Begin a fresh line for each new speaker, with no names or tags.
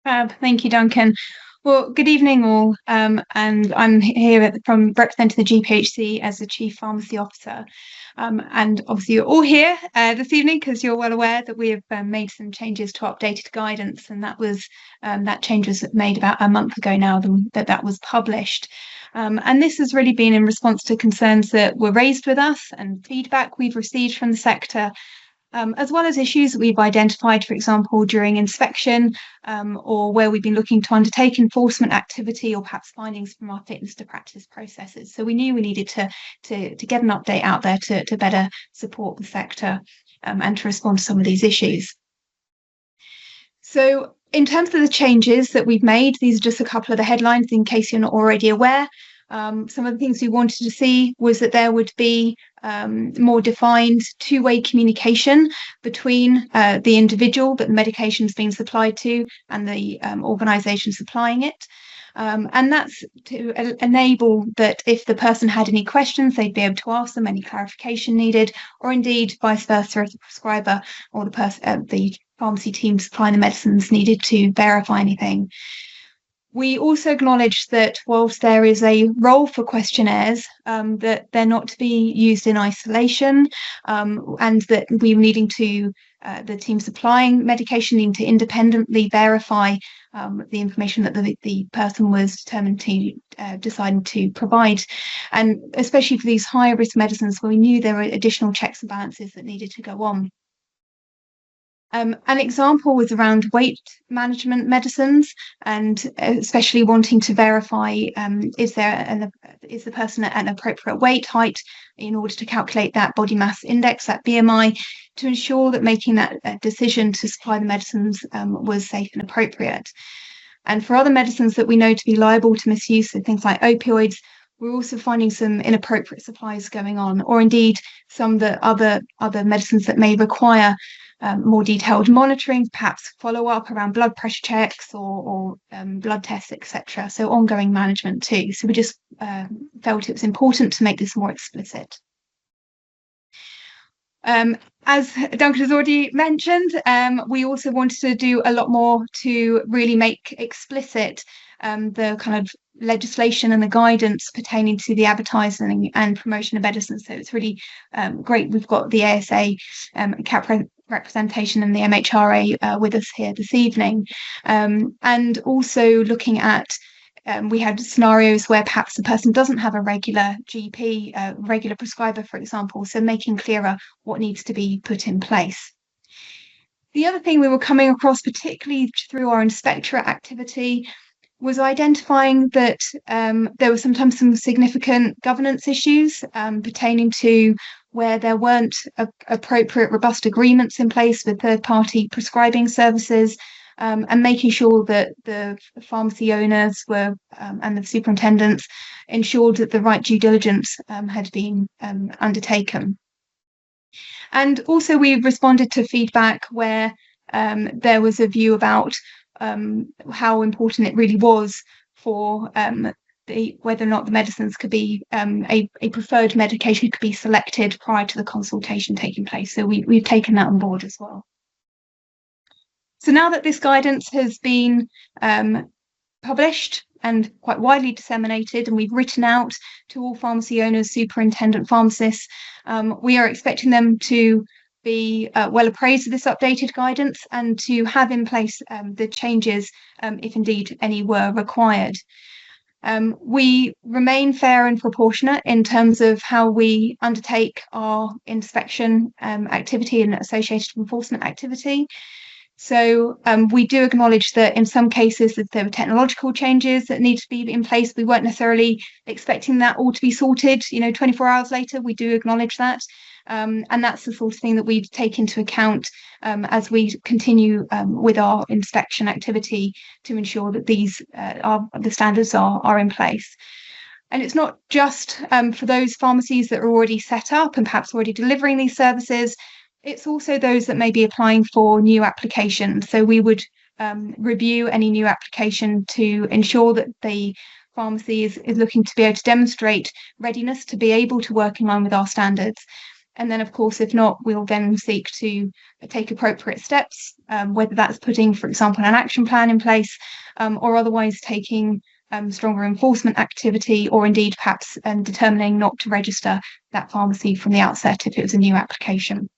Fab. Thank you, Duncan. Well, good evening, all. And I'm here from representing the GPhC as the Chief Pharmacy Officer. And obviously, you're all here this evening because you're well aware that we have made some changes to updated guidance, and that change was made about a month ago now that was published. And this has really been in response to concerns that were raised with us and feedback we've received from the sector, as well as issues that we've identified, for example, during inspection, or where we've been looking to undertake enforcement activity, or perhaps findings from our fitness to practice processes. So we knew we needed to get an update out there to better support the sector, and to respond to some of these issues. So in terms of the changes that we've made, these are just a couple of the headlines in case you're not already aware. Some of the things we wanted to see was that there would be more defined two-way communication between the individual that the medication is being supplied to and the organisation supplying it. And that's to enable that if the person had any questions, they'd be able to ask them, any clarification needed, or indeed vice versa, if the prescriber or the pharmacy team supplying the medicines needed to verify anything. We also acknowledge that whilst there is a role for questionnaires, that they're not to be used in isolation, and that we're needing to, the team supplying medication needing to independently verify the information that the person was determined to deciding to provide. And especially for these high risk medicines where we knew there were additional checks and balances that needed to go on. An example was around weight management medicines, and especially wanting to verify is the person at an appropriate weight, height, in order to calculate that body mass index, that BMI, to ensure that making that decision to supply the medicines was safe and appropriate. And for other medicines that we know to be liable to misuse, so things like opioids, we're also finding some inappropriate supplies going on, or indeed some that other medicines that may require more detailed monitoring, perhaps follow-up around blood pressure checks or blood tests, etc. So ongoing management too. So we just felt it was important to make this more explicit. As Duncan has already mentioned, we also wanted to do a lot more to really make explicit the kind of legislation and the guidance pertaining to the advertising and promotion of medicines. So it's really great we've got the ASA CAP representation and the MHRA with us here this evening, and also looking at we had scenarios where perhaps the person doesn't have a regular GP, regular prescriber, for example, so making clearer what needs to be put in place. The other thing we were coming across, particularly through our inspectorate activity, was identifying that there were sometimes some significant governance issues pertaining to where there weren't appropriate robust agreements in place with third-party prescribing services, and making sure that the pharmacy owners were and the superintendents ensured that the right due diligence had been undertaken. And also we responded to feedback where there was a view about how important it really was for whether or not the medicines could be a preferred medication could be selected prior to the consultation taking place. So we've taken that on board as well. So now that this guidance has been published and quite widely disseminated, and we've written out to all pharmacy owners, superintendent pharmacists, we are expecting them to be well appraised of this updated guidance and to have in place the changes if indeed any were required. We remain fair and proportionate in terms of how we undertake our inspection activity and associated enforcement activity. So we do acknowledge that in some cases, if there were technological changes that need to be in place, we weren't necessarily expecting that all to be sorted, 24 hours later. We do acknowledge that. And that's the sort of thing that we take into account as we continue with our inspection activity to ensure that the standards are in place. And it's not just for those pharmacies that are already set up and perhaps already delivering these services. It's also those that may be applying for new applications. So we would review any new application to ensure that the pharmacy is looking to be able to demonstrate readiness to be able to work in line with our standards. And then, of course, if not, we'll then seek to take appropriate steps, whether that's putting, for example, an action plan in place, or otherwise taking stronger enforcement activity, or indeed perhaps determining not to register that pharmacy from the outset if it was a new application.